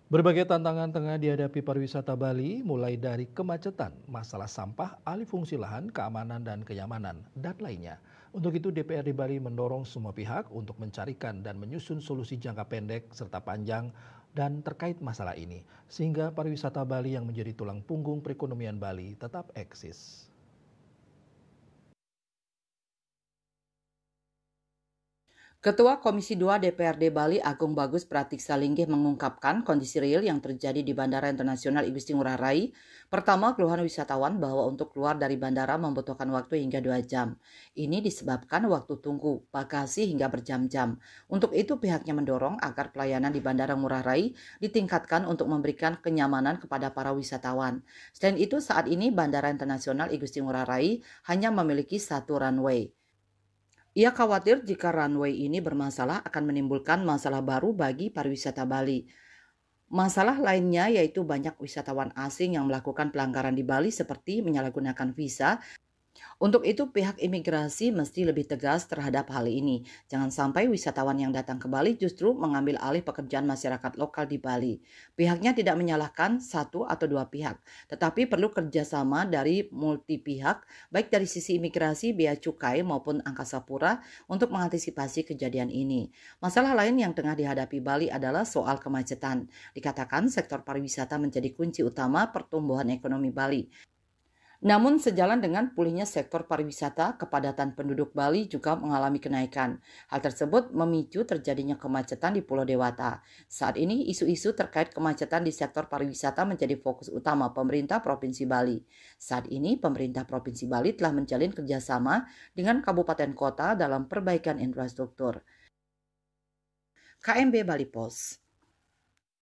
Berbagai tantangan tengah dihadapi pariwisata Bali, mulai dari kemacetan, masalah sampah, alih fungsi lahan, keamanan dan kenyamanan, dan lainnya. Untuk itu DPRD Bali mendorong semua pihak untuk mencarikan dan menyusun solusi jangka pendek serta panjang dan terkait masalah ini, sehingga pariwisata Bali yang menjadi tulang punggung perekonomian Bali tetap eksis. Ketua Komisi 2 DPRD Bali Agung Bagus Pratiksa Linggih mengungkapkan kondisi real yang terjadi di Bandara Internasional Igusti Ngurah Rai. Pertama, keluhan wisatawan bahwa untuk keluar dari bandara membutuhkan waktu hingga 2 jam. Ini disebabkan waktu tunggu, bagasi hingga berjam-jam. Untuk itu pihaknya mendorong agar pelayanan di Bandara Ngurah Rai ditingkatkan untuk memberikan kenyamanan kepada para wisatawan. Selain itu, saat ini Bandara Internasional Igusti Ngurah Rai hanya memiliki satu runway. Ia khawatir jika runway ini bermasalah akan menimbulkan masalah baru bagi pariwisata Bali. Masalah lainnya yaitu banyak wisatawan asing yang melakukan pelanggaran di Bali seperti menyalahgunakan visa. Untuk itu pihak imigrasi mesti lebih tegas terhadap hal ini. Jangan sampai wisatawan yang datang ke Bali justru mengambil alih pekerjaan masyarakat lokal di Bali. Pihaknya tidak menyalahkan satu atau dua pihak, tetapi perlu kerjasama dari multi pihak, baik dari sisi imigrasi, bea cukai maupun angkasa pura untuk mengantisipasi kejadian ini. Masalah lain yang tengah dihadapi Bali adalah soal kemacetan. Dikatakan sektor pariwisata menjadi kunci utama pertumbuhan ekonomi Bali. Namun sejalan dengan pulihnya sektor pariwisata, kepadatan penduduk Bali juga mengalami kenaikan. Hal tersebut memicu terjadinya kemacetan di Pulau Dewata. Saat ini isu-isu terkait kemacetan di sektor pariwisata menjadi fokus utama pemerintah Provinsi Bali. Saat ini pemerintah Provinsi Bali telah menjalin kerjasama dengan kabupaten kota dalam perbaikan infrastruktur. KMB Bali Pos.